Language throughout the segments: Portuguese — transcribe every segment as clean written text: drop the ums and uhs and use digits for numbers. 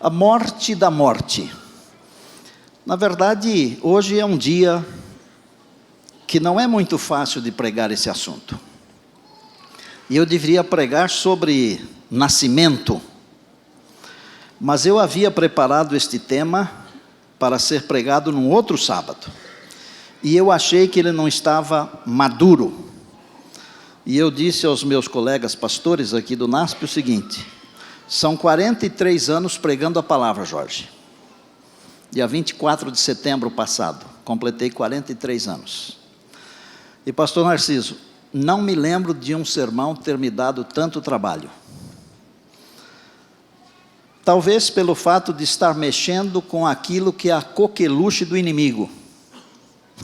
A morte da morte. Na verdade, hoje é um dia que não é muito fácil de pregar esse assunto. E eu deveria pregar sobre nascimento, mas eu havia preparado este tema para ser pregado num outro sábado. E eu achei que ele não estava maduro. E eu disse aos meus colegas pastores aqui do NASP o seguinte: são 43 anos pregando a palavra, Jorge. Dia 24 de setembro passado, completei 43 anos. E pastor Narciso, não me lembro de um sermão ter me dado tanto trabalho. Talvez pelo fato de estar mexendo com aquilo que é a coqueluche do inimigo.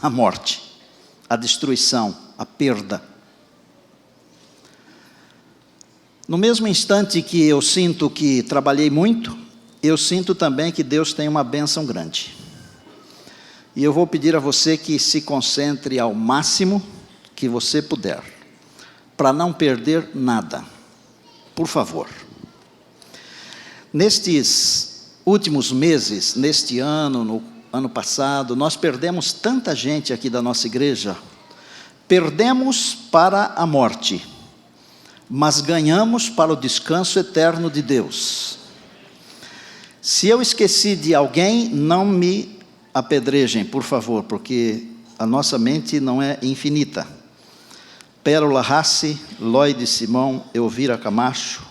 A morte, a destruição, a perda. No mesmo instante que eu sinto que trabalhei muito, eu sinto também que Deus tem uma bênção grande. E eu vou pedir a você que se concentre ao máximo que você puder, para não perder nada. Por favor. Nestes últimos meses, neste ano, no ano passado, nós perdemos tanta gente aqui da nossa igreja. Perdemos para a morte, mas ganhamos para o descanso eterno de Deus. Se eu esqueci de alguém, não me apedrejem, por favor, porque a nossa mente não é infinita. Pérola Rassi, Lloyd Simão, Elvira Camacho,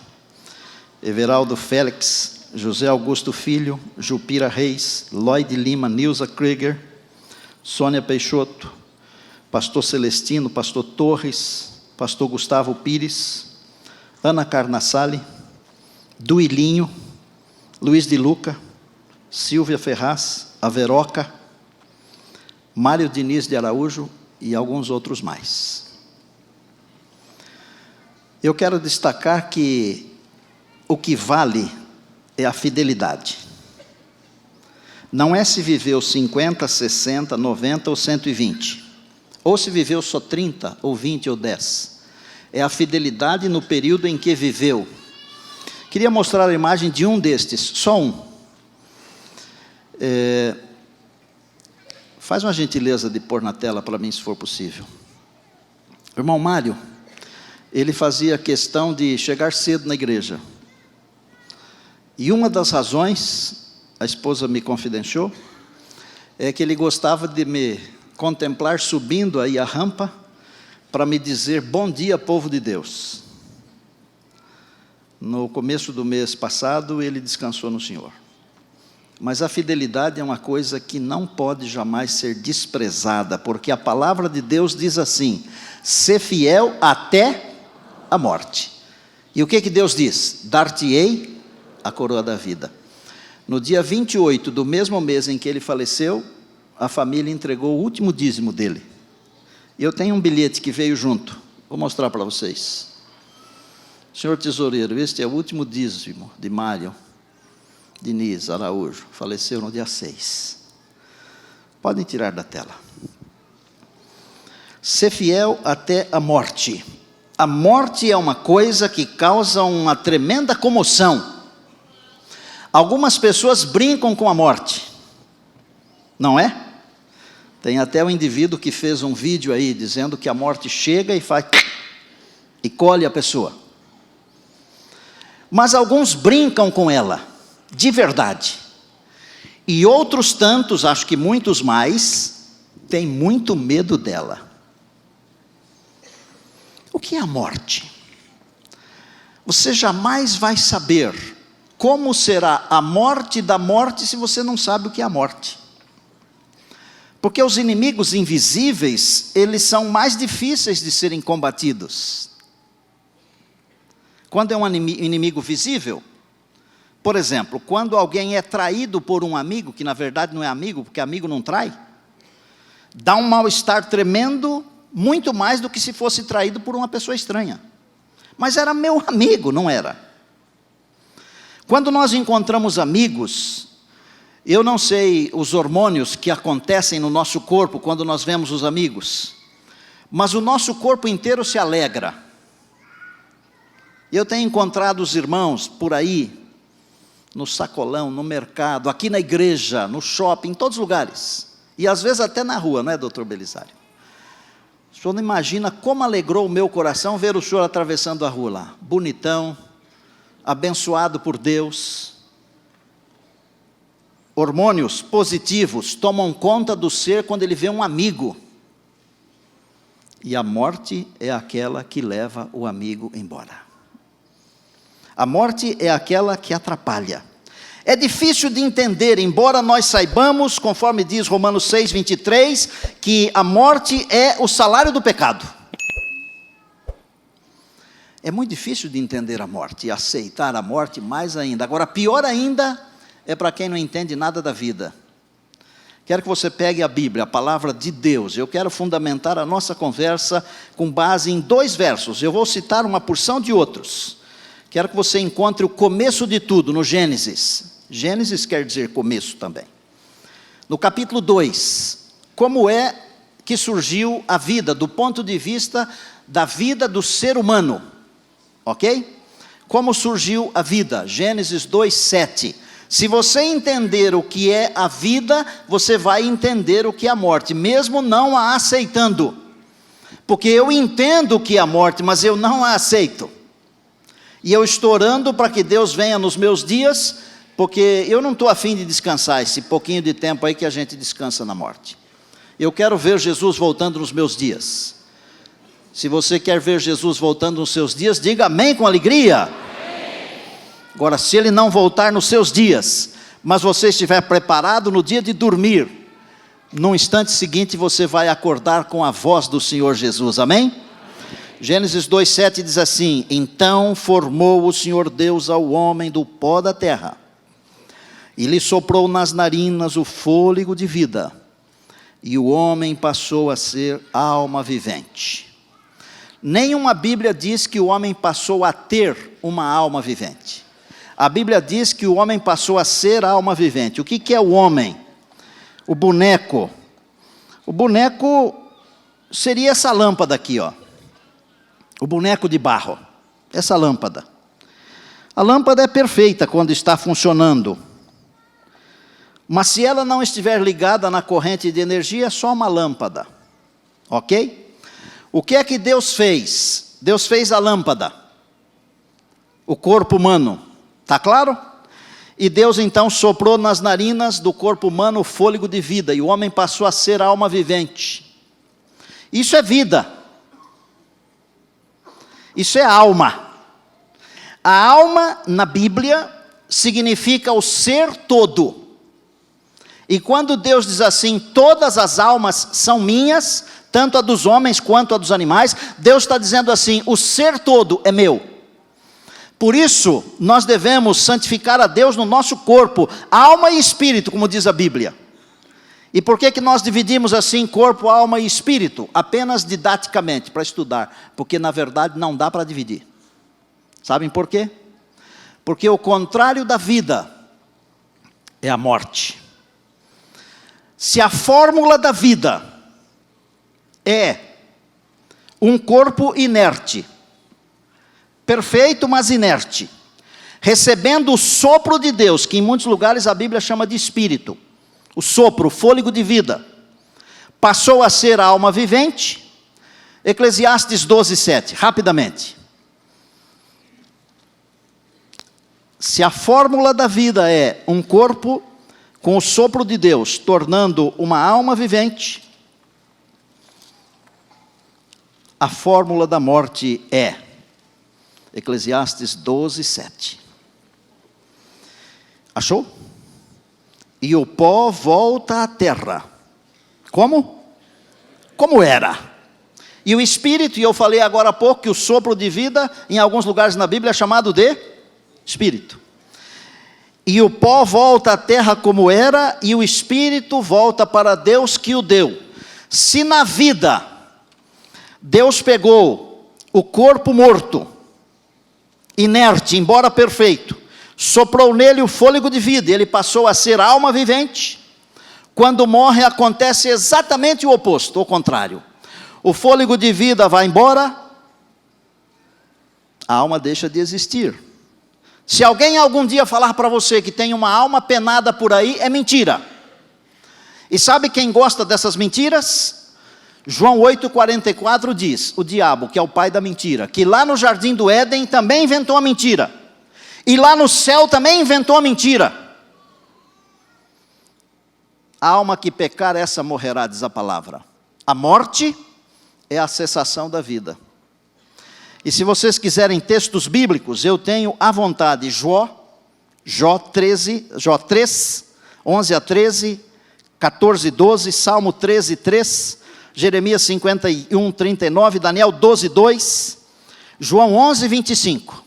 Everaldo Félix, José Augusto Filho, Jupira Reis, Lloyd Lima, Nilza Krieger, Sônia Peixoto, pastor Celestino, pastor Torres, pastor Gustavo Pires, Ana Carnassali, Duilinho, Luiz de Luca, Silvia Ferraz, Averoca, Mário Diniz de Araújo e alguns outros mais. Eu quero destacar que o que vale é a fidelidade. Não é se viveu 50, 60, 90 ou 120. Ou se viveu só 30, ou 20, ou 10. É a fidelidade no período em que viveu. Queria mostrar a imagem de um destes, só um. Faz uma gentileza de pôr na tela para mim, se for possível. O irmão Mário, ele fazia questão de chegar cedo na igreja. E uma das razões, a esposa me confidenciou, é que ele gostava de me contemplar subindo aí a rampa para me dizer: bom dia, povo de Deus. No começo do mês passado, ele descansou no Senhor. Mas a fidelidade é uma coisa que não pode jamais ser desprezada, porque a palavra de Deus diz assim: ser fiel até a morte. E o que Deus diz? Dar-te-ei a coroa da vida. No dia 28 do mesmo mês em que ele faleceu, a família entregou o último dízimo dele. Eu tenho um bilhete que veio junto, vou mostrar para vocês. Senhor tesoureiro, este é o último dízimo de Mário Diniz Araújo, faleceu no dia 6. Podem tirar da tela. Ser fiel até a morte. A morte é uma coisa que causa uma tremenda comoção. Algumas pessoas brincam com a morte, não é? Tem até um indivíduo que fez um vídeo aí, dizendo que a morte chega e faz, e colhe a pessoa. Mas alguns brincam com ela, de verdade. E outros tantos, acho que muitos mais, têm muito medo dela. O que é a morte? Você jamais vai saber como será a morte da morte se você não sabe o que é a morte. Porque os inimigos invisíveis, eles são mais difíceis de serem combatidos. Quando é um inimigo visível, por exemplo, quando alguém é traído por um amigo, que na verdade não é amigo, porque amigo não trai, dá um mal-estar tremendo, muito mais do que se fosse traído por uma pessoa estranha. Mas era meu amigo, não era? Quando nós encontramos amigos, eu não sei os hormônios que acontecem no nosso corpo quando nós vemos os amigos, mas o nosso corpo inteiro se alegra. Eu tenho encontrado os irmãos por aí, no sacolão, no mercado, aqui na igreja, no shopping, em todos os lugares. E às vezes até na rua, não é, doutor Belisário? O senhor não imagina como alegrou o meu coração ver o senhor atravessando a rua lá. Bonitão, abençoado por Deus. Hormônios positivos tomam conta do ser quando ele vê um amigo. E a morte é aquela que leva o amigo embora. A morte é aquela que atrapalha. É difícil de entender, embora nós saibamos, conforme diz Romanos 6:23, que a morte é o salário do pecado. É muito difícil de entender a morte e aceitar a morte mais ainda. Agora, pior ainda é para quem não entende nada da vida. Quero que você pegue a Bíblia, a palavra de Deus. Eu quero fundamentar a nossa conversa com base em 2 versos. Eu vou citar uma porção de outros. Quero que você encontre o começo de tudo no Gênesis. Gênesis quer dizer começo também. No capítulo 2, como é que surgiu a vida, do ponto de vista da vida do ser humano. Ok? Como surgiu a vida? Gênesis 2:7. Se você entender o que é a vida, você vai entender o que é a morte, mesmo não a aceitando. Porque eu entendo o que é a morte, mas eu não a aceito. E eu estou orando para que Deus venha nos meus dias, porque eu não estou afim de descansar esse pouquinho de tempo aí que a gente descansa na morte. Eu quero ver Jesus voltando nos meus dias. Se você quer ver Jesus voltando nos seus dias, diga amém com alegria. Agora, se Ele não voltar nos seus dias, mas você estiver preparado no dia de dormir, no instante seguinte você vai acordar com a voz do Senhor Jesus, amém? Gênesis 2:7 diz assim: então formou o Senhor Deus ao homem do pó da terra, e lhe soprou nas narinas o fôlego de vida, e o homem passou a ser alma vivente. Nenhuma Bíblia diz que o homem passou a ter uma alma vivente. A Bíblia diz que o homem passou a ser alma vivente. O que é o homem? O boneco. O boneco seria essa lâmpada aqui, ó. O boneco de barro. Essa lâmpada. A lâmpada é perfeita quando está funcionando. Mas se ela não estiver ligada na corrente de energia, é só uma lâmpada. Ok? O que é que Deus fez? Deus fez a lâmpada. O corpo humano. Está claro? E Deus então soprou nas narinas do corpo humano o fôlego de vida, e o homem passou a ser alma vivente. Isso é vida. Isso é alma. A alma na Bíblia significa o ser todo. E quando Deus diz assim, todas as almas são minhas, tanto a dos homens quanto a dos animais, Deus está dizendo assim, o ser todo é meu. Por isso, nós devemos santificar a Deus no nosso corpo, alma e espírito, como diz a Bíblia. E por que nós dividimos assim corpo, alma e espírito? Apenas didaticamente, para estudar, porque na verdade não dá para dividir. Sabem por quê? Porque o contrário da vida é a morte. Se a fórmula da vida é um corpo inerte, perfeito, mas inerte, recebendo o sopro de Deus, que em muitos lugares a Bíblia chama de espírito, o sopro, o fôlego de vida, passou a ser a alma vivente. Eclesiastes 12:7, rapidamente. Se a fórmula da vida é um corpo com o sopro de Deus, tornando uma alma vivente, a fórmula da morte é Eclesiastes 12:7. Achou? E o pó volta à terra. Como? Como era. E o espírito, e eu falei agora há pouco que o sopro de vida, em alguns lugares na Bíblia é chamado de espírito. E o pó volta à terra como era, e o espírito volta para Deus que o deu. Se na vida, Deus pegou o corpo morto, inerte, embora perfeito, soprou nele o fôlego de vida, ele passou a ser alma vivente. Quando morre acontece exatamente o oposto, o contrário. O fôlego de vida vai embora, a alma deixa de existir. Se alguém algum dia falar para você que tem uma alma penada por aí, é mentira. E sabe quem gosta dessas mentiras? João 8,44 diz, o diabo, que é o pai da mentira, que lá no jardim do Éden também inventou a mentira. E lá no céu também inventou a mentira. A alma que pecar, essa morrerá, diz a palavra. A morte é a cessação da vida. E se vocês quiserem textos bíblicos, eu tenho à vontade Jó 3, 11 a 13, 14, 12, Salmo 13, 3, Jeremias 51, 39, Daniel 12, 2, João 11, 25.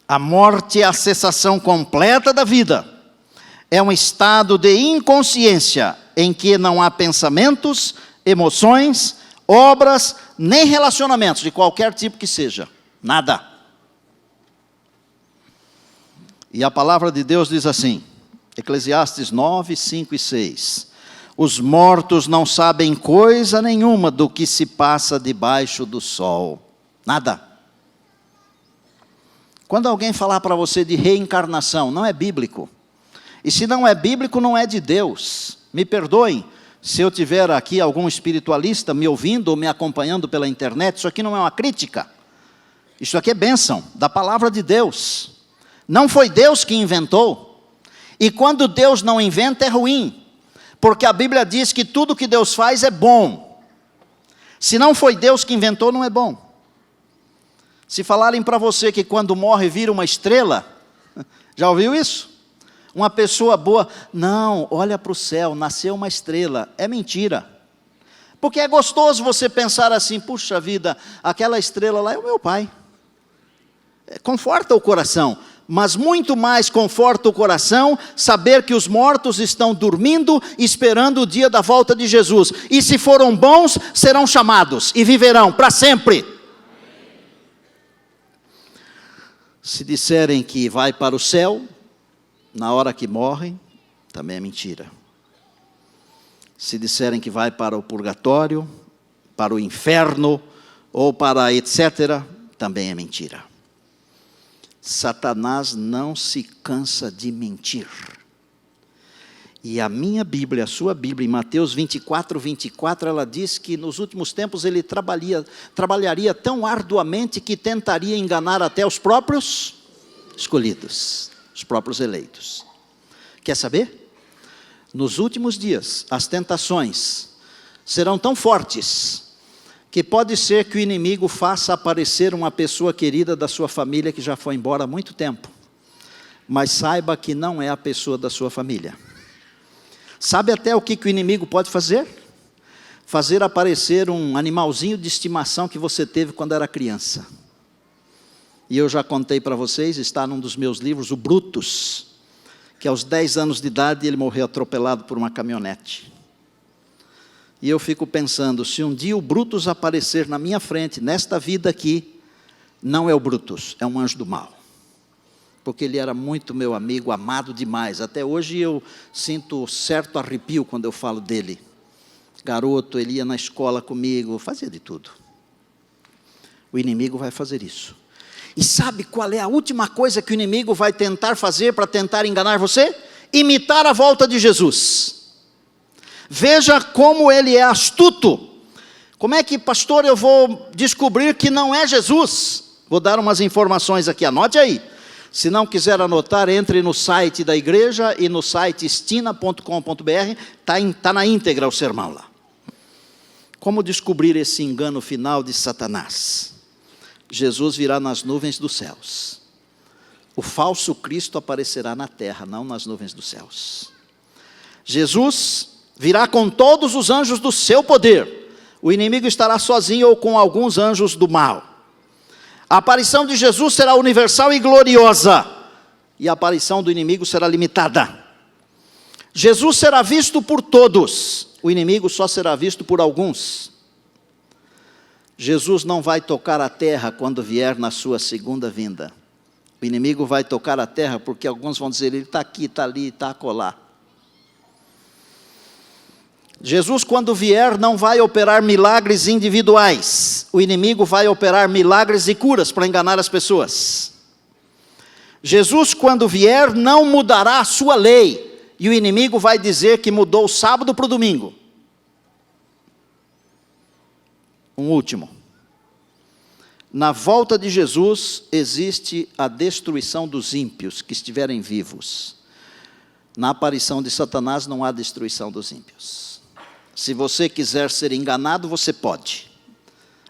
A morte é a cessação completa da vida. É um estado de inconsciência em que não há pensamentos, emoções, obras, nem relacionamentos de qualquer tipo que seja. Nada. E a palavra de Deus diz assim, Eclesiastes 9, 5 e 6. Os mortos não sabem coisa nenhuma do que se passa debaixo do sol. Nada. Quando alguém falar para você de reencarnação, não é bíblico. E se não é bíblico, não é de Deus. Me perdoem se eu tiver aqui algum espiritualista me ouvindo ou me acompanhando pela internet. Isso aqui não é uma crítica. Isso aqui é bênção da palavra de Deus. Não foi Deus que inventou. E quando Deus não inventa, é ruim. Porque a Bíblia diz que tudo que Deus faz é bom. Se não foi Deus que inventou, não é bom. Se falarem para você que quando morre vira uma estrela, já ouviu isso? Uma pessoa boa, não, olha para o céu, nasceu uma estrela. É mentira. Porque é gostoso você pensar assim, puxa vida, aquela estrela lá é o meu pai. Conforta o coração, mas muito mais conforta o coração saber que os mortos estão dormindo, esperando o dia da volta de Jesus. E se foram bons, serão chamados e viverão para sempre. Se disserem que vai para o céu, na hora que morrem, também é mentira. Se disserem que vai para o purgatório, para o inferno, ou para etc., também é mentira. Satanás não se cansa de mentir. E a minha Bíblia, a sua Bíblia, em Mateus 24, 24, ela diz que nos últimos tempos ele trabalharia tão arduamente que tentaria enganar até os próprios escolhidos. Os próprios eleitos. Quer saber? Nos últimos dias, as tentações serão tão fortes que pode ser que o inimigo faça aparecer uma pessoa querida da sua família que já foi embora há muito tempo. Mas saiba que não é a pessoa da sua família. Sabe até o que o inimigo pode fazer? Fazer aparecer um animalzinho de estimação que você teve quando era criança. E eu já contei para vocês, está num dos meus livros, o Brutus, que aos 10 anos de idade ele morreu atropelado por uma caminhonete. E eu fico pensando, se um dia o Brutus aparecer na minha frente, nesta vida aqui, não é o Brutus, é um anjo do mal. Porque ele era muito meu amigo, amado demais. Até hoje eu sinto certo arrepio quando eu falo dele. Garoto, ele ia na escola comigo, fazia de tudo. O inimigo vai fazer isso. E sabe qual é a última coisa que o inimigo vai tentar fazer para tentar enganar você? Imitar a volta de Jesus. Veja como ele é astuto. Como é que, pastor, eu vou descobrir que não é Jesus? Vou dar umas informações aqui, anote aí. Se não quiser anotar, entre no site da igreja e no site estina.com.br, está na íntegra o sermão lá. Como descobrir esse engano final de Satanás? Jesus virá nas nuvens dos céus. O falso Cristo aparecerá na terra, não nas nuvens dos céus. Jesus virá com todos os anjos do seu poder. O inimigo estará sozinho ou com alguns anjos do mal. A aparição de Jesus será universal e gloriosa. E a aparição do inimigo será limitada. Jesus será visto por todos. O inimigo só será visto por alguns. Jesus não vai tocar a terra quando vier na sua segunda vinda. O inimigo vai tocar a terra porque alguns vão dizer, ele está aqui, está ali, está acolá. Jesus, quando vier, não vai operar milagres individuais. O inimigo vai operar milagres e curas para enganar as pessoas. Jesus, quando vier, não mudará a sua lei. E o inimigo vai dizer que mudou o sábado para o domingo. Um último. Na volta de Jesus, existe a destruição dos ímpios que estiverem vivos. Na aparição de Satanás, não há destruição dos ímpios. Se você quiser ser enganado, você pode.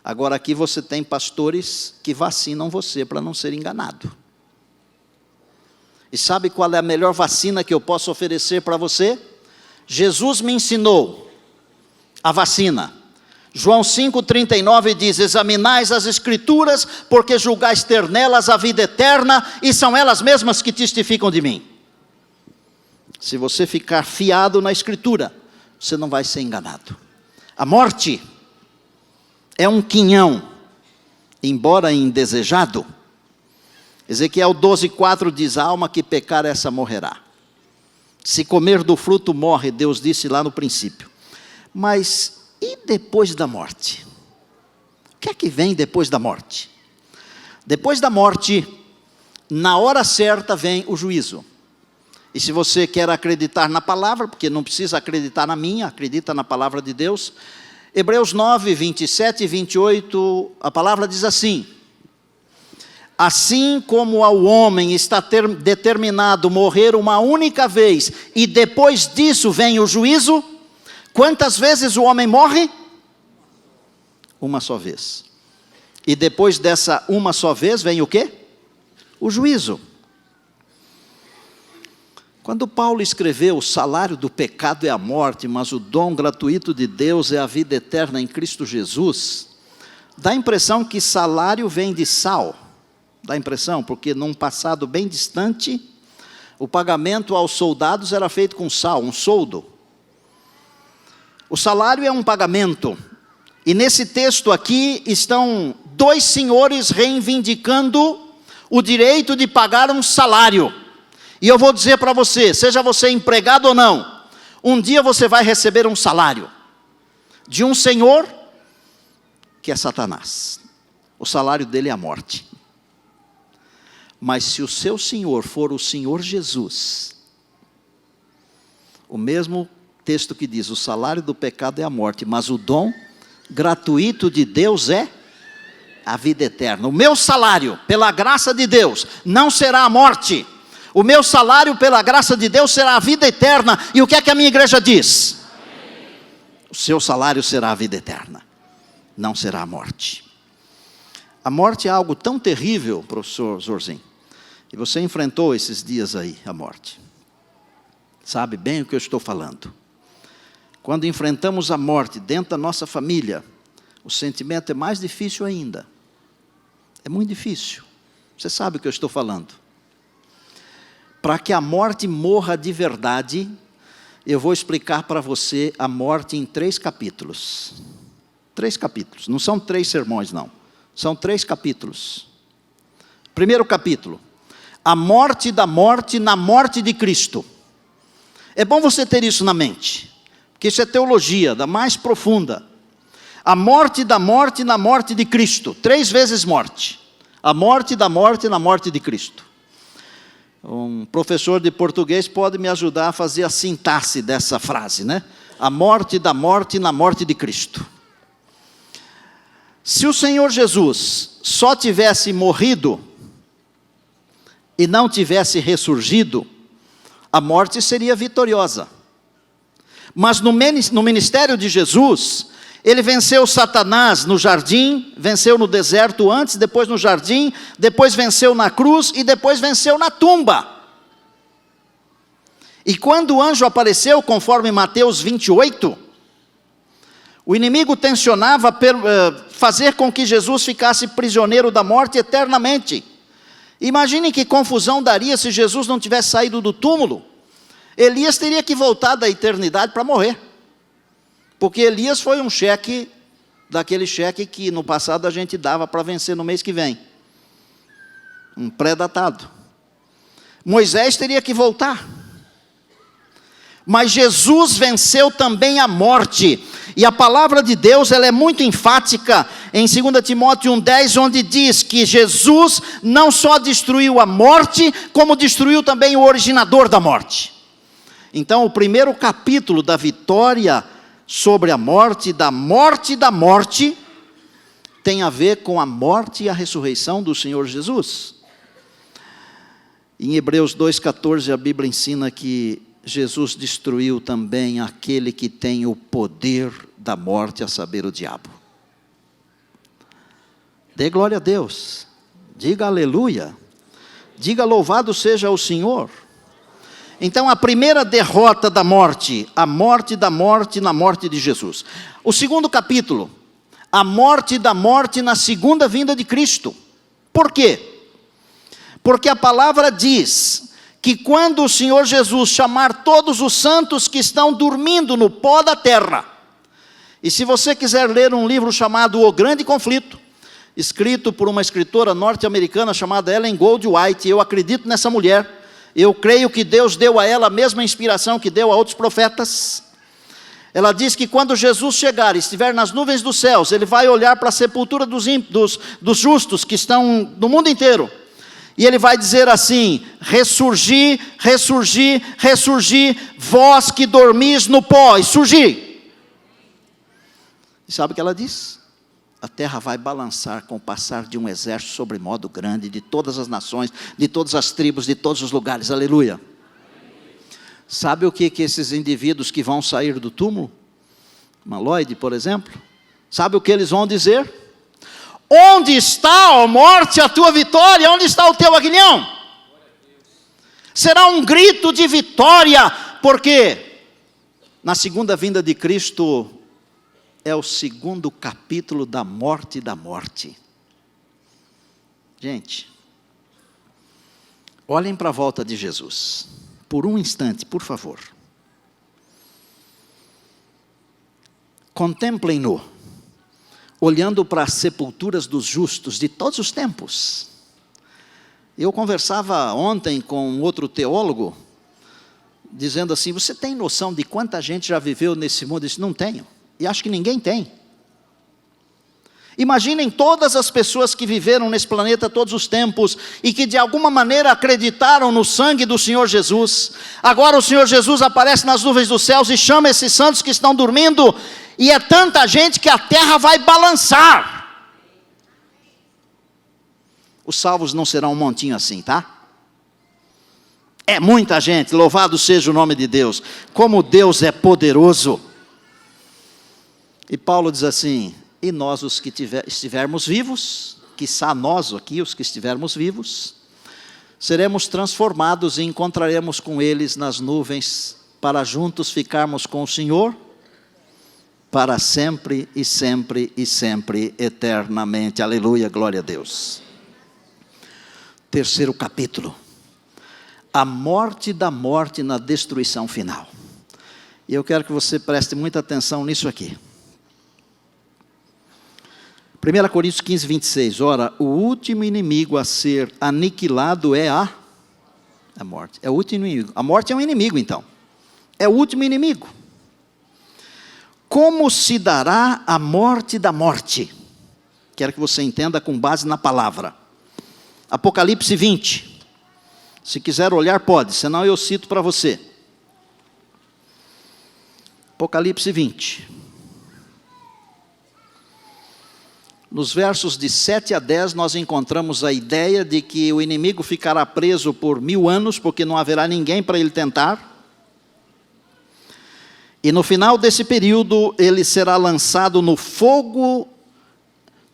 Agora aqui você tem pastores que vacinam você para não ser enganado. E sabe qual é a melhor vacina que eu posso oferecer para você? Jesus me ensinou a vacina. João 5,39 diz: examinais as Escrituras, porque julgais ter nelas a vida eterna, e são elas mesmas que testificam de mim. Se você ficar fiado na Escritura, você não vai ser enganado. A morte é um quinhão, embora indesejado. Ezequiel 12,4 diz: a alma que pecar, essa morrerá. Se comer do fruto, morre, Deus disse lá no princípio. Mas e depois da morte? O que é que vem depois da morte? Depois da morte, na hora certa vem o juízo. E se você quer acreditar na palavra, porque não precisa acreditar na minha, acredita na palavra de Deus. Hebreus 9, 27 e 28, a palavra diz assim: assim como ao homem está determinado morrer uma única vez, e depois disso vem o juízo, quantas vezes o homem morre? Uma só vez. E depois dessa uma só vez vem o quê? O juízo. Quando Paulo escreveu: o salário do pecado é a morte, mas o dom gratuito de Deus é a vida eterna em Cristo Jesus, dá a impressão que salário vem de sal. Dá a impressão, porque num passado bem distante, o pagamento aos soldados era feito com sal, um soldo. O salário é um pagamento. E nesse texto aqui estão dois senhores reivindicando o direito de pagar um salário. E eu vou dizer para você, seja você empregado ou não, um dia você vai receber um salário de um senhor que é Satanás. O salário dele é a morte. Mas se o seu senhor for o Senhor Jesus, o mesmo texto que diz: o salário do pecado é a morte, mas o dom gratuito de Deus é a vida eterna. O meu salário, pela graça de Deus, não será a morte. O meu salário, pela graça de Deus, será a vida eterna. E o que é que a minha igreja diz? O seu salário será a vida eterna, não será a morte. A morte é algo tão terrível, professor Zorzinho, e você enfrentou esses dias aí a morte. Sabe bem o que eu estou falando. Quando enfrentamos a morte dentro da nossa família, o sentimento é mais difícil ainda. É muito difícil. Você sabe o que eu estou falando. Para que a morte morra de verdade, eu vou explicar para você a morte em 3 capítulos. 3 capítulos, não são 3 sermões não, são 3 capítulos. Primeiro capítulo: a morte da morte na morte de Cristo. É bom você ter isso na mente, porque isso é teologia da mais profunda. A morte da morte na morte de Cristo, 3 vezes morte. A morte da morte na morte de Cristo. Um professor de português pode me ajudar a fazer a sintaxe dessa frase, né? A morte da morte na morte de Cristo. Se o Senhor Jesus só tivesse morrido e não tivesse ressurgido, a morte seria vitoriosa. Mas no ministério de Jesus, ele venceu Satanás no jardim, venceu no deserto antes, depois no jardim, depois venceu na cruz e depois venceu na tumba. E quando o anjo apareceu, conforme Mateus 28, o inimigo tensionava fazer com que Jesus ficasse prisioneiro da morte eternamente. Imagine que confusão daria se Jesus não tivesse saído do túmulo. Elias teria que voltar da eternidade para morrer. Porque Elias foi um cheque, daquele cheque que no passado a gente dava para vencer no mês que vem. Um pré-datado. Moisés teria que voltar. mas Jesus venceu também a morte. E a palavra de Deus, ela é muito enfática em 2 Timóteo 1,10, onde diz que Jesus não só destruiu a morte, como destruiu também o originador da morte. Então, o primeiro capítulo da vitória sobre a morte, da morte, tem a ver com a morte e a ressurreição do Senhor Jesus. Em Hebreus 2,14, a Bíblia ensina que Jesus destruiu também aquele que tem o poder da morte, a saber, o diabo. Dê glória a Deus, diga aleluia, diga louvado seja o Senhor. Então, a primeira derrota da morte, a morte da morte na morte de Jesus. O segundo capítulo, a morte da morte na segunda vinda de Cristo. Por quê? Porque a palavra diz que quando o Senhor Jesus chamar todos os santos que estão dormindo no pó da terra, e se você quiser ler um livro chamado O Grande Conflito, escrito por uma escritora norte-americana chamada Ellen Goldwhite, eu acredito nessa mulher, eu creio que Deus deu a ela a mesma inspiração que deu a outros profetas. Ela diz que quando Jesus chegar e estiver nas nuvens dos céus, Ele vai olhar para a sepultura dos justos que estão no mundo inteiro, e Ele vai dizer assim: ressurgi, ressurgi, ressurgi, vós que dormis no pó, e surgi. E sabe o que ela diz? A terra vai balançar com o passar de um exército sobre modo grande, de todas as nações, de todas as tribos, de todos os lugares, aleluia. Sabe o que esses indivíduos que vão sair do túmulo, Maloide, por exemplo, sabe o que eles vão dizer? Onde está, ó morte, a tua vitória? Onde está o teu aguilhão? Será um grito de vitória, porque na segunda vinda de Cristo é o segundo capítulo da morte da morte. Gente, olhem para a volta de Jesus, por um instante, por favor. Contemplem-no, olhando para as sepulturas dos justos de todos os tempos. Eu conversava ontem com outro teólogo, dizendo assim: você tem noção de quanta gente já viveu nesse mundo? Eu disse: não tenho, e acho que ninguém tem. Imaginem todas as pessoas que viveram nesse planeta todos os tempos, e que de alguma maneira acreditaram no sangue do Senhor Jesus. Agora o Senhor Jesus aparece nas nuvens dos céus e chama esses santos que estão dormindo, e é tanta gente que a terra vai balançar. Os salvos não serão um montinho assim, tá? É muita gente, louvado seja o nome de Deus. Como Deus é poderoso. E Paulo diz assim: e nós os que estivermos vivos, quiçá nós aqui os que estivermos vivos, seremos transformados e encontraremos com eles nas nuvens, para juntos ficarmos com o Senhor, para sempre e sempre e sempre, eternamente. Aleluia, glória a Deus. Terceiro capítulo, a morte da morte na destruição final. E eu quero que você preste muita atenção nisso aqui. 1 Coríntios 15, 26, ora, o último inimigo a ser aniquilado é a morte. É o último inimigo. A morte é um inimigo, então. É o último inimigo. Como se dará a morte da morte? Quero que você entenda com base na palavra. Apocalipse 20. Se quiser olhar, pode, senão eu cito para você. Apocalipse 20. Nos versos de 7 a 10, nós encontramos a ideia de que o inimigo ficará preso por 1000 anos, porque não haverá ninguém para ele tentar. E no final desse período, ele será lançado no fogo,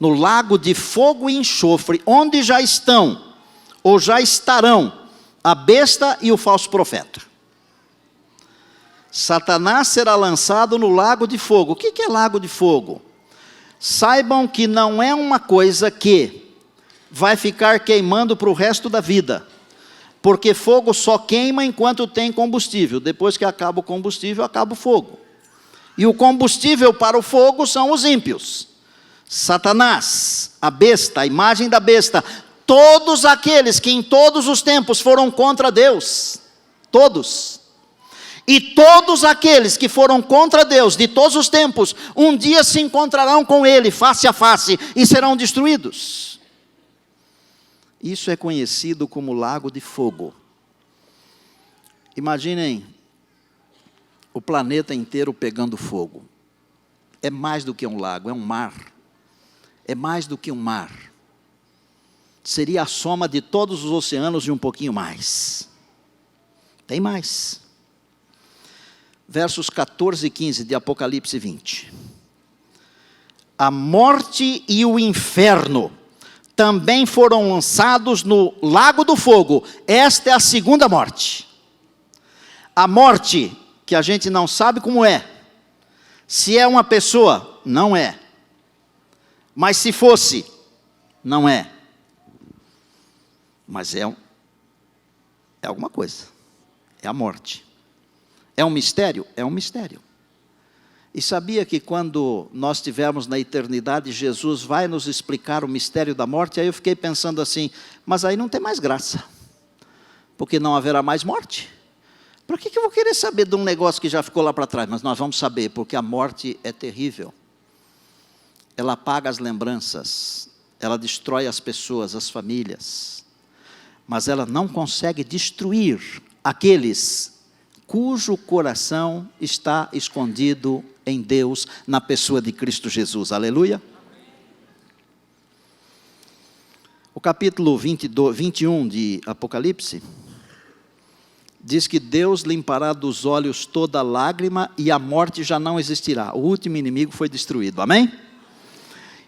no lago de fogo e enxofre, onde já estão, ou já estarão, a besta e o falso profeta. Satanás será lançado no lago de fogo. O que é lago de fogo? Saibam que não é uma coisa que vai ficar queimando para o resto da vida, porque fogo só queima enquanto tem combustível. Depois que acaba o combustível, acaba o fogo. E o combustível para o fogo são os ímpios. Satanás, a besta, a imagem da besta, todos aqueles que em todos os tempos foram contra Deus, todos. E todos aqueles que foram contra Deus de todos os tempos, um dia se encontrarão com Ele face a face e serão destruídos. Isso é conhecido como lago de fogo. Imaginem o planeta inteiro pegando fogo. É mais do que um lago, é um mar. É mais do que um mar. Seria a soma de todos os oceanos e um pouquinho mais. Tem mais. Versos 14 e 15 de Apocalipse 20. A morte e o inferno também foram lançados no lago do fogo. Esta é a segunda morte. A morte, que a gente não sabe como é. Se é uma pessoa, não é. Mas se fosse, não é. Mas é alguma coisa. É a morte. É um mistério? É um mistério. E sabia que quando nós estivermos na eternidade, Jesus vai nos explicar o mistério da morte? Aí eu fiquei pensando assim, mas aí não tem mais graça. Porque não haverá mais morte. Para que eu vou querer saber de um negócio que já ficou lá para trás? Mas nós vamos saber, porque a morte é terrível. Ela apaga as lembranças, ela destrói as pessoas, as famílias. Mas ela não consegue destruir aqueles cujo coração está escondido em Deus, na pessoa de Cristo Jesus. Aleluia. O capítulo 21 de Apocalipse diz que Deus limpará dos olhos toda lágrima e a morte já não existirá. O último inimigo foi destruído. Amém?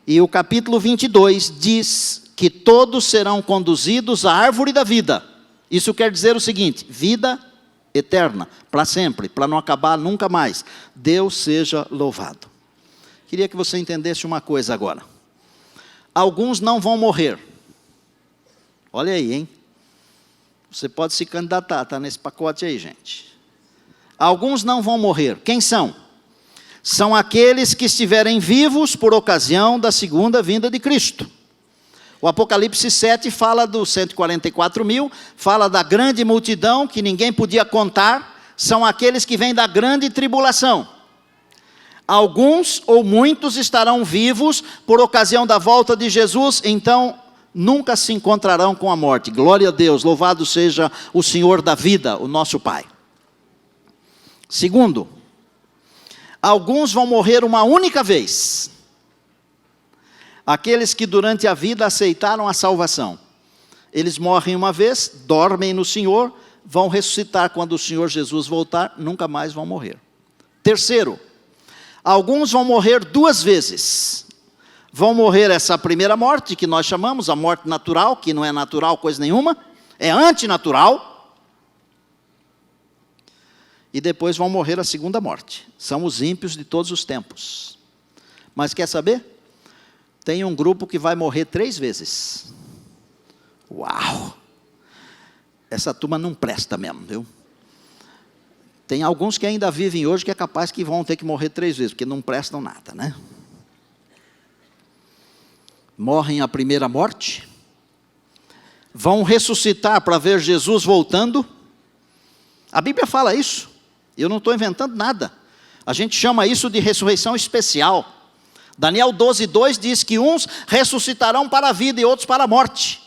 E o capítulo 22 diz que todos serão conduzidos à árvore da vida. Isso quer dizer o seguinte: vida eterna, para sempre, para não acabar nunca mais. Deus seja louvado. Queria que você entendesse uma coisa agora. Alguns não vão morrer. Olha aí, hein? Você pode se candidatar, está nesse pacote aí, gente. Alguns não vão morrer. Quem são? São aqueles que estiverem vivos por ocasião da segunda vinda de Cristo. O Apocalipse 7 fala dos 144 mil, fala da grande multidão que ninguém podia contar, são aqueles que vêm da grande tribulação. Alguns ou muitos estarão vivos por ocasião da volta de Jesus, então nunca se encontrarão com a morte. Glória a Deus, louvado seja o Senhor da vida, o nosso Pai. Segundo, alguns vão morrer uma única vez. Aqueles que durante a vida aceitaram a salvação. Eles morrem uma vez, dormem no Senhor, vão ressuscitar quando o Senhor Jesus voltar, nunca mais vão morrer. Terceiro, alguns vão morrer duas vezes. Vão morrer essa primeira morte, que nós chamamos a morte natural, que não é natural coisa nenhuma, é antinatural. E depois vão morrer a segunda morte. São os ímpios de todos os tempos. Mas quer saber? Tem um grupo que vai morrer 3 vezes. Uau! Essa turma não presta mesmo, viu? Tem alguns que ainda vivem hoje que é capaz que vão ter que morrer 3 vezes, porque não prestam nada, né? Morrem a primeira morte, vão ressuscitar para ver Jesus voltando. A Bíblia fala isso, eu não estou inventando nada. A gente chama isso de ressurreição especial. Daniel 12:2 diz que uns ressuscitarão para a vida e outros para a morte.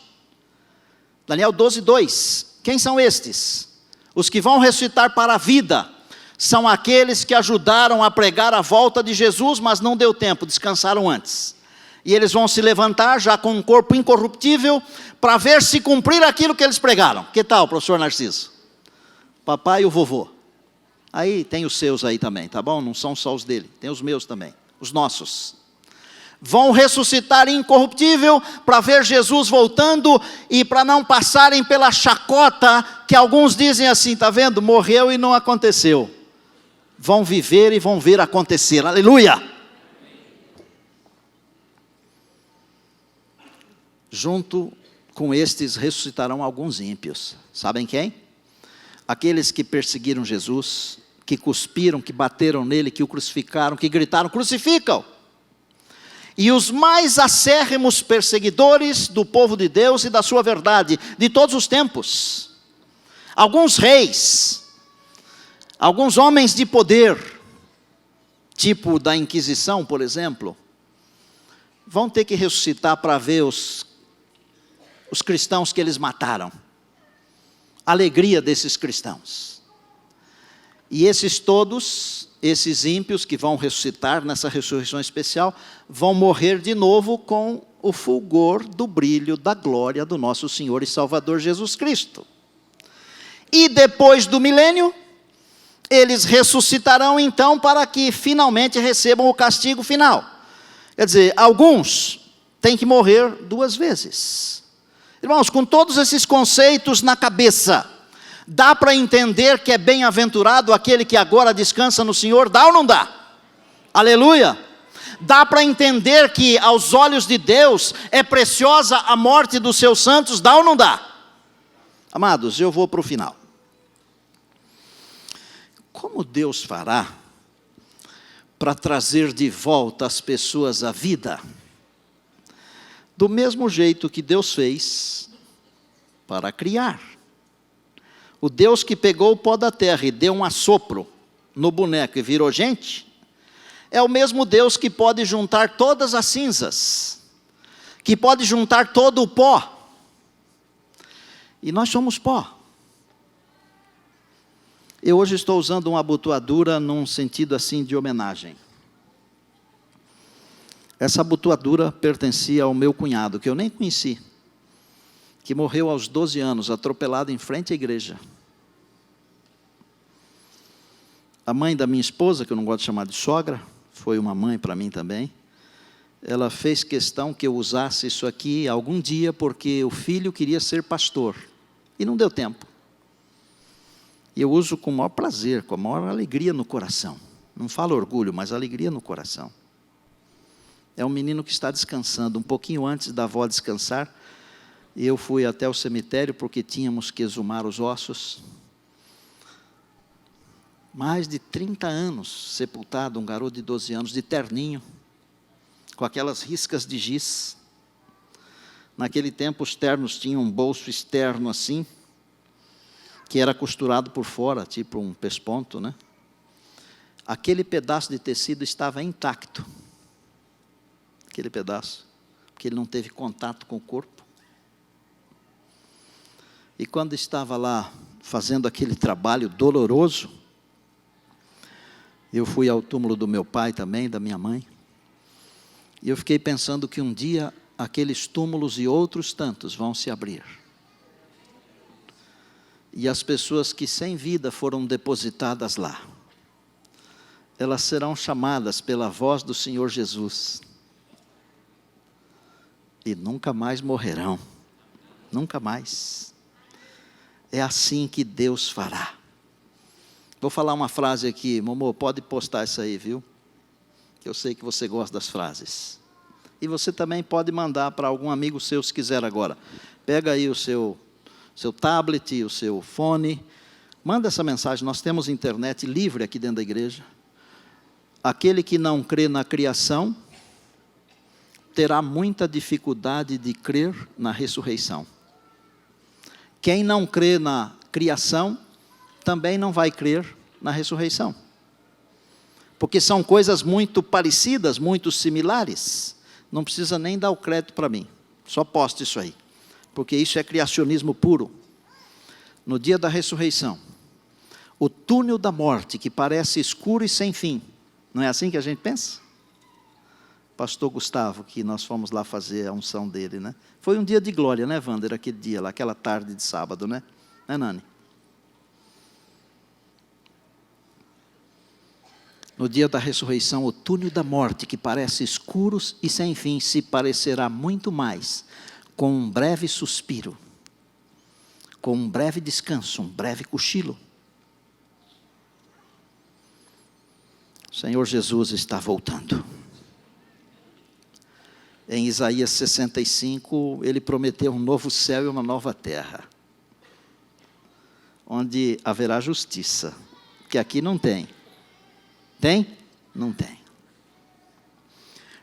Daniel 12:2. Quem são estes? Os que vão ressuscitar para a vida são aqueles que ajudaram a pregar a volta de Jesus, mas não deu tempo, descansaram antes. E eles vão se levantar já com um corpo incorruptível para ver se cumprir aquilo que eles pregaram. Que tal, professor Narciso? Papai e o vovô. Aí tem os seus aí também, tá bom? Não são só os dele, tem os meus também, os nossos. Vão ressuscitar incorruptível para ver Jesus voltando e para não passarem pela chacota que alguns dizem assim, tá vendo? Morreu e não aconteceu. Vão viver e vão ver acontecer. Aleluia! Junto com estes ressuscitarão alguns ímpios. Sabem quem? Aqueles que perseguiram Jesus, que cuspiram, que bateram nele, que o crucificaram, que gritaram, crucificam! E os mais acérrimos perseguidores do povo de Deus e da sua verdade, de todos os tempos. Alguns reis, Alguns homens de poder, tipo da Inquisição, por exemplo, vão ter que ressuscitar para ver os cristãos que eles mataram. A alegria desses cristãos. E esses ímpios que vão ressuscitar nessa ressurreição especial, vão morrer de novo com o fulgor do brilho da glória do nosso Senhor e Salvador Jesus Cristo. E depois do milênio, eles ressuscitarão então para que finalmente recebam o castigo final. Quer dizer, alguns têm que morrer 2 vezes. Irmãos, com todos esses conceitos na cabeça, dá para entender que é bem-aventurado aquele que agora descansa no Senhor? Dá ou não dá? Aleluia! Dá para entender que aos olhos de Deus é preciosa a morte dos seus santos? Dá ou não dá? Amados, eu vou para o final. Como Deus fará para trazer de volta as pessoas à vida? Do mesmo jeito que Deus fez para criar. O Deus que pegou o pó da terra e deu um assopro no boneco e virou gente, é o mesmo Deus que pode juntar todas as cinzas, que pode juntar todo o pó. E nós somos pó. Eu hoje estou usando uma abotoadura num sentido assim de homenagem. Essa abotoadura pertencia ao meu cunhado, que eu nem conheci, que morreu aos 12 anos, atropelado em frente à igreja. A mãe da minha esposa, que eu não gosto de chamar de sogra, foi uma mãe para mim também, ela fez questão que eu usasse isso aqui algum dia, porque o filho queria ser pastor, e não deu tempo. E eu uso com o maior prazer, com a maior alegria no coração. Não falo orgulho, mas alegria no coração. É um menino que está descansando. Um pouquinho antes da avó descansar, eu fui até o cemitério, porque tínhamos que exumar os ossos. Mais de 30 anos sepultado, um garoto de 12 anos, de terninho, com aquelas riscas de giz. Naquele tempo os ternos tinham um bolso externo assim, que era costurado por fora, tipo um pesponto, né? Aquele pedaço de tecido estava intacto. Aquele pedaço, porque ele não teve contato com o corpo. E quando estava lá fazendo aquele trabalho doloroso, eu fui ao túmulo do meu pai também, da minha mãe, e eu fiquei pensando que um dia aqueles túmulos e outros tantos vão se abrir. E as pessoas que sem vida foram depositadas lá, elas serão chamadas pela voz do Senhor Jesus, e nunca mais morrerão, nunca mais. É assim que Deus fará. Vou falar uma frase aqui, Momô, pode postar isso aí, viu? Que eu sei que você gosta das frases. E você também pode mandar para algum amigo seu, se quiser agora. Pega aí o seu tablet, o seu fone, manda essa mensagem. Nós temos internet livre aqui dentro da igreja. Aquele que não crê na criação terá muita dificuldade de crer na ressurreição. Quem não crê na criação também não vai crer na ressurreição, porque são coisas muito parecidas, muito similares. Não precisa nem dar o crédito para mim, só poste isso aí, porque isso é criacionismo puro. No dia da ressurreição, o túnel da morte, que parece escuro e sem fim, não é assim que a gente pensa? Pastor Gustavo, que nós fomos lá fazer a unção dele, né? Foi um dia de glória, né, Wander, aquele dia lá, aquela tarde de sábado, né? Né, Nani? No dia da ressurreição, o túnel da morte, que parece escuro e sem fim, se parecerá muito mais com um breve suspiro, com um breve descanso, um breve cochilo. O Senhor Jesus está voltando. Em Isaías 65, ele prometeu um novo céu e uma nova terra, onde haverá justiça, que aqui não tem. Tem? Não tem.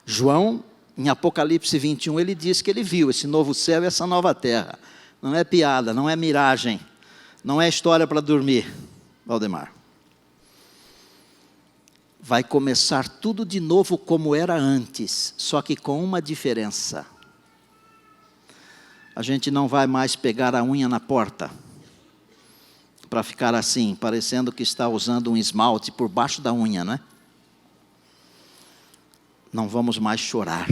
João, em Apocalipse 21, ele diz que ele viu esse novo céu e essa nova terra. Não é piada, não é miragem, não é história para dormir, Valdemar. vai começar tudo de novo como era antes, só que com uma diferença. A gente não vai mais pegar a unha na porta, para ficar assim, parecendo que está usando um esmalte por baixo da unha, não é? Não vamos mais chorar,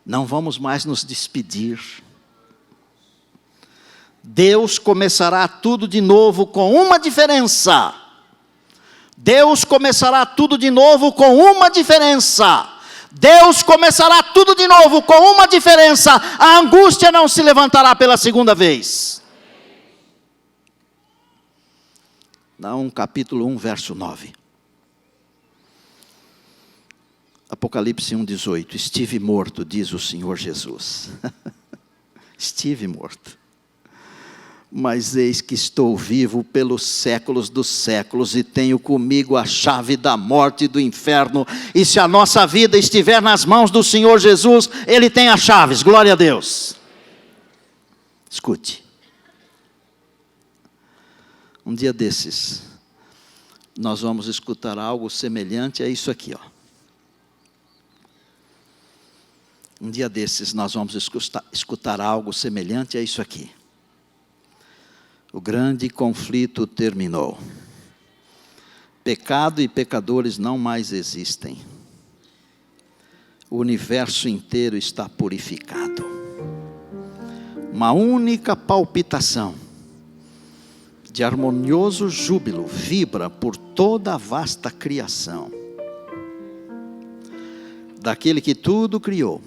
não vamos mais nos despedir. Deus começará tudo de novo com uma diferença. Deus começará tudo de novo com uma diferença. Deus começará tudo de novo com uma diferença. A angústia não se levantará pela segunda vez. Naum capítulo 1, verso 9. Apocalipse 1,18. Estive morto, diz o Senhor Jesus. Estive morto. Mas eis que estou vivo pelos séculos dos séculos, e tenho comigo a chave da morte e do inferno. E se a nossa vida estiver nas mãos do Senhor Jesus, Ele tem as chaves. Glória a Deus. Escute. Um dia desses, nós vamos escutar algo semelhante a isso aqui, ó. Um dia desses, nós vamos escutar algo semelhante a isso aqui. O grande conflito terminou. Pecado e pecadores não mais existem. O universo inteiro está purificado. Uma única palpitação de harmonioso júbilo vibra por toda a vasta criação. Daquele que tudo criou,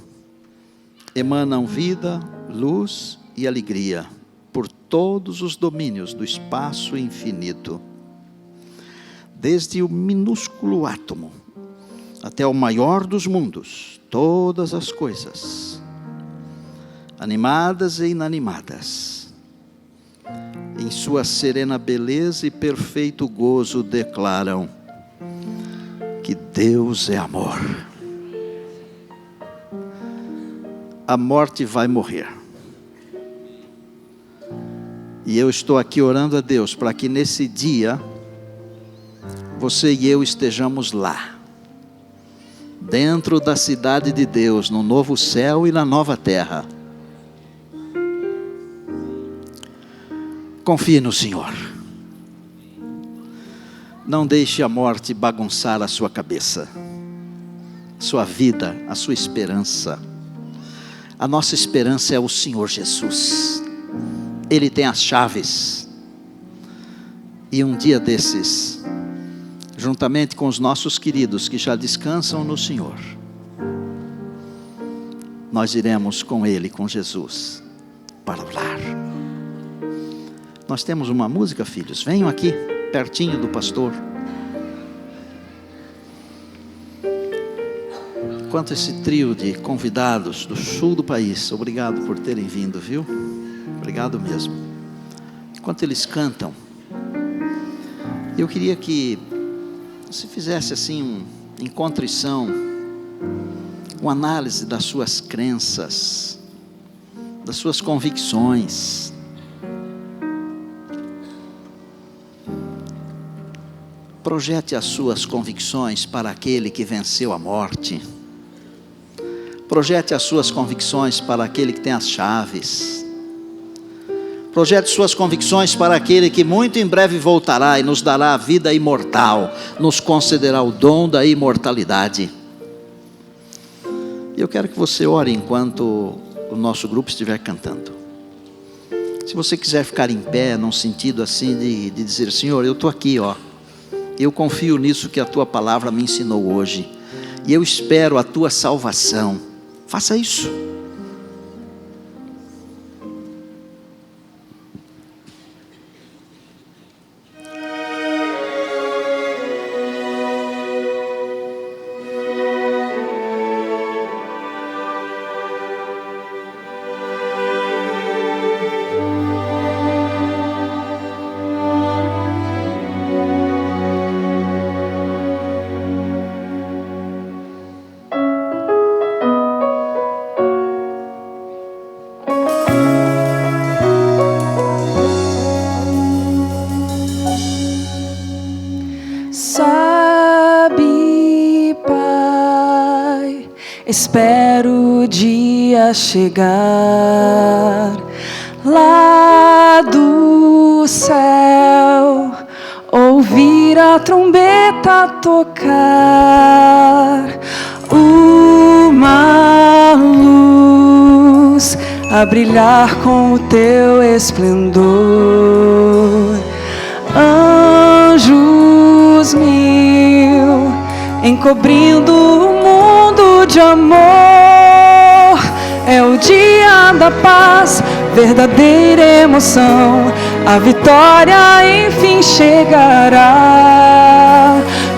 emanam vida, luz e alegria por todos os domínios do espaço infinito. Desde o minúsculo átomo até o maior dos mundos, todas as coisas, animadas e inanimadas, em sua serena beleza e perfeito gozo declaram que Deus é amor. A morte vai morrer. E eu estou aqui orando a Deus para que nesse dia, você e eu estejamos lá, dentro da cidade de Deus, no novo céu e na nova terra. Confie no Senhor. Não deixe a morte bagunçar a sua cabeça, sua vida, a sua esperança. A nossa esperança é o Senhor Jesus. Ele tem as chaves. E um dia desses, juntamente com os nossos queridos que já descansam no Senhor, nós iremos com Ele, com Jesus, para o lar. Nós temos uma música, filhos. Venham aqui, pertinho do pastor. Enquanto esse trio de convidados do sul do país, obrigado por terem vindo, viu? Obrigado mesmo. Enquanto eles cantam, eu queria que você fizesse assim em contrição, uma análise das suas crenças, das suas convicções. Projete as suas convicções para aquele que venceu a morte. Projete as suas convicções para aquele que tem as chaves. Projete suas convicções para aquele que muito em breve voltará e nos dará a vida imortal, nos concederá o dom da imortalidade. Eu quero que você ore enquanto o nosso grupo estiver cantando. Se você quiser ficar em pé, num sentido assim de dizer: Senhor, eu estou aqui, ó. Eu confio nisso que a Tua palavra me ensinou hoje. E eu espero a Tua salvação. Faça isso. Espero o dia chegar lá do céu, ouvir a trombeta tocar, uma luz a brilhar com o teu esplendor. Anjos mil encobrindo o mundo de amor. É o dia da paz, verdadeira emoção. A vitória enfim chegará.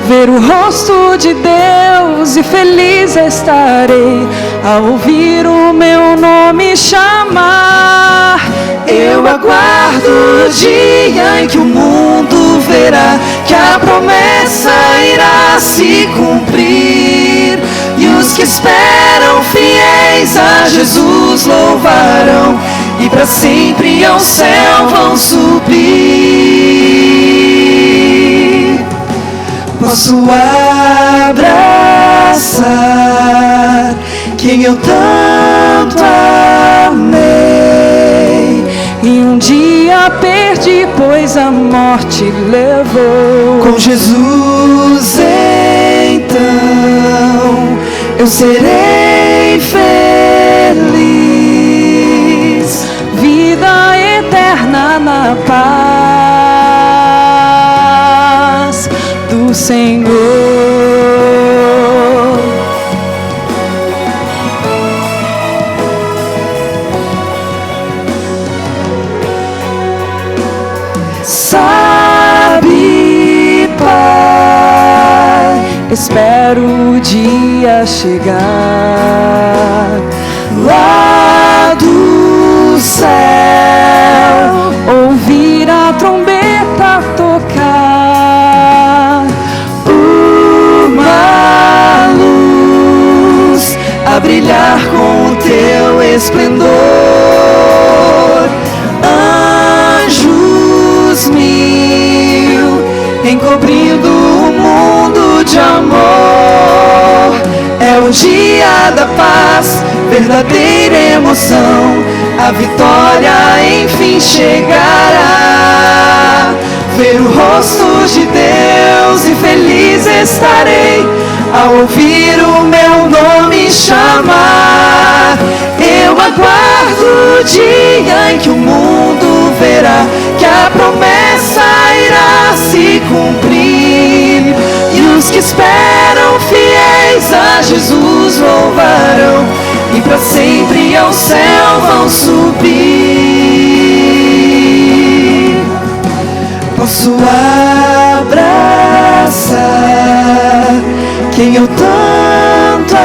Ver o rosto de Deus e feliz estarei ao ouvir o meu nome chamar. Eu aguardo o dia em que o mundo verá que a promessa irá se cumprir, e os que esperam fiéis a Jesus louvarão e para sempre ao céu vão subir. Posso abraçar quem eu tanto amei, e um dia perdi, pois a morte levou. Com Jesus então eu serei feliz, vida eterna na paz do Senhor. Sabe, Pai, espero o dia chegar lá do céu, ouvir a trombeta tocar, uma luz a brilhar com o teu esplendor. Anjos mil encobrindo o mundo de amor. É o dia da paz, verdadeira emoção. A vitória enfim chegará. Ver o rosto de Deus e feliz estarei ao ouvir o meu nome chamar. Eu aguardo o dia em que o mundo verá que a promessa irá se cumprir, e os que esperam fiéis a Jesus louvarão e para sempre ao céu vão subir. Posso abraçar quem eu tanto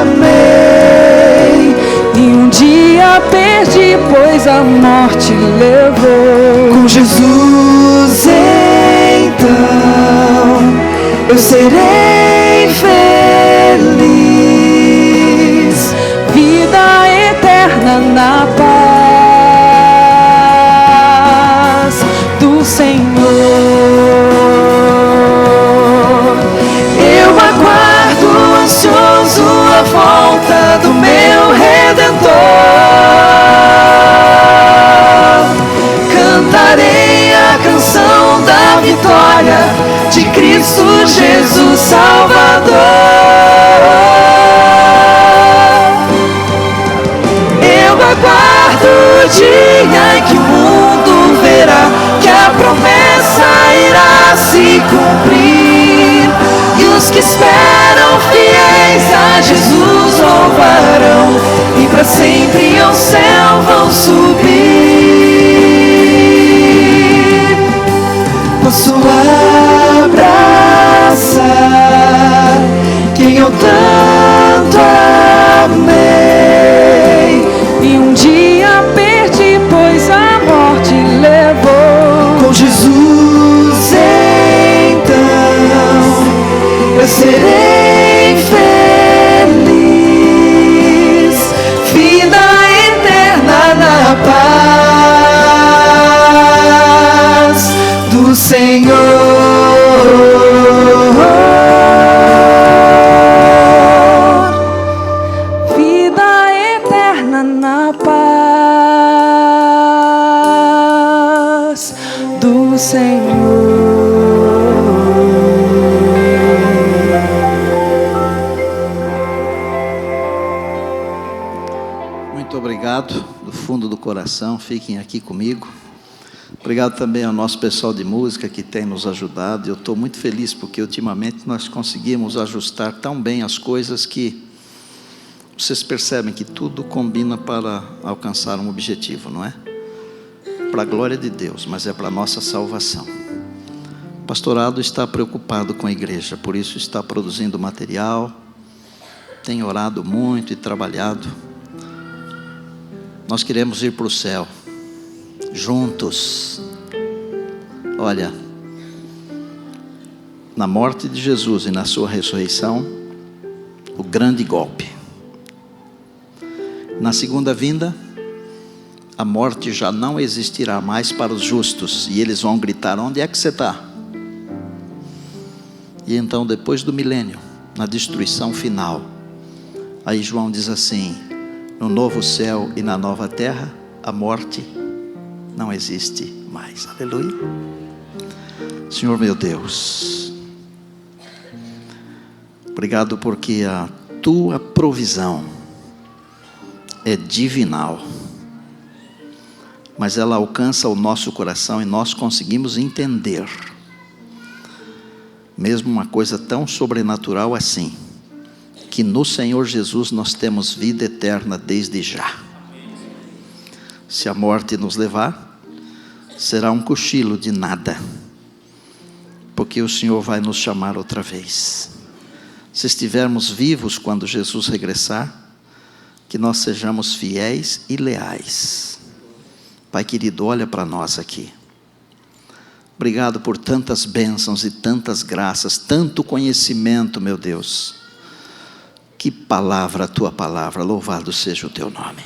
amei, e um dia perdi, pois a morte levou. Com Jesus então eu serei feliz, vida eterna na paz do Senhor. Eu aguardo ansioso a volta do meu Redentor. Cantarei a canção da vitória de Cristo Jesus Salvador. Eu aguardo o dia em que o mundo verá que a promessa irá se cumprir, e os que esperam fiéis a Jesus louvarão e para sempre ao céu vão subir. Posso abraçar quem eu tanto amei, e um dia perdi, pois a morte levou. Com Jesus então eu serei feliz, vida eterna na paz do Senhor. Muito obrigado, do fundo do coração, fiquem aqui comigo. Obrigado também ao nosso pessoal de música que tem nos ajudado. Eu estou muito feliz porque ultimamente nós conseguimos ajustar tão bem as coisas que vocês percebem que tudo combina para alcançar um objetivo, não é? Para a glória de Deus, mas é para a nossa salvação. O pastorado está preocupado com a igreja, por isso está produzindo material, tem orado muito e trabalhado. Nós queremos ir para o céu, juntos. Olha, na morte de Jesus e na sua ressurreição, o grande golpe. Na segunda vinda, a morte já não existirá mais para os justos, e eles vão gritar: onde é que você está? E então, depois do milênio, na destruição final, aí João diz assim: no novo céu e na nova terra, a morte não existe mais. Aleluia. Senhor meu Deus, obrigado porque a tua provisão é divinal, mas ela alcança o nosso coração e nós conseguimos entender, mesmo uma coisa tão sobrenatural assim, que no Senhor Jesus nós temos vida eterna desde já. Se a morte nos levar, será um cochilo de nada, porque o Senhor vai nos chamar outra vez. Se estivermos vivos quando Jesus regressar, que nós sejamos fiéis e leais. Pai querido, olha para nós aqui. Obrigado por tantas bênçãos e tantas graças, tanto conhecimento, meu Deus. Que palavra, a tua palavra, louvado seja o teu nome.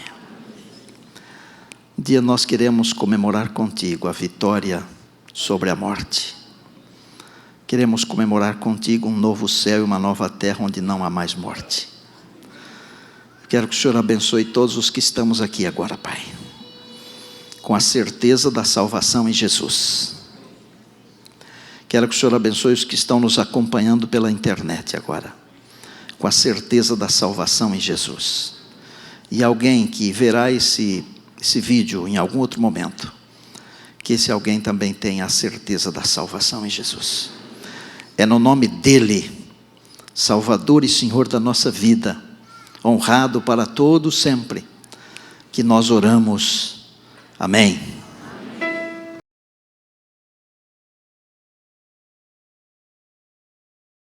Um dia nós queremos comemorar contigo a vitória sobre a morte. Queremos comemorar contigo um novo céu e uma nova terra onde não há mais morte. Quero que o Senhor abençoe todos os que estamos aqui agora, Pai, com a certeza da salvação em Jesus. Quero que o Senhor abençoe os que estão nos acompanhando pela internet agora, com a certeza da salvação em Jesus. E alguém que verá esse vídeo em algum outro momento, que esse alguém também tenha a certeza da salvação em Jesus. É no nome dEle, Salvador e Senhor da nossa vida, honrado para todos sempre, que nós oramos. Amém.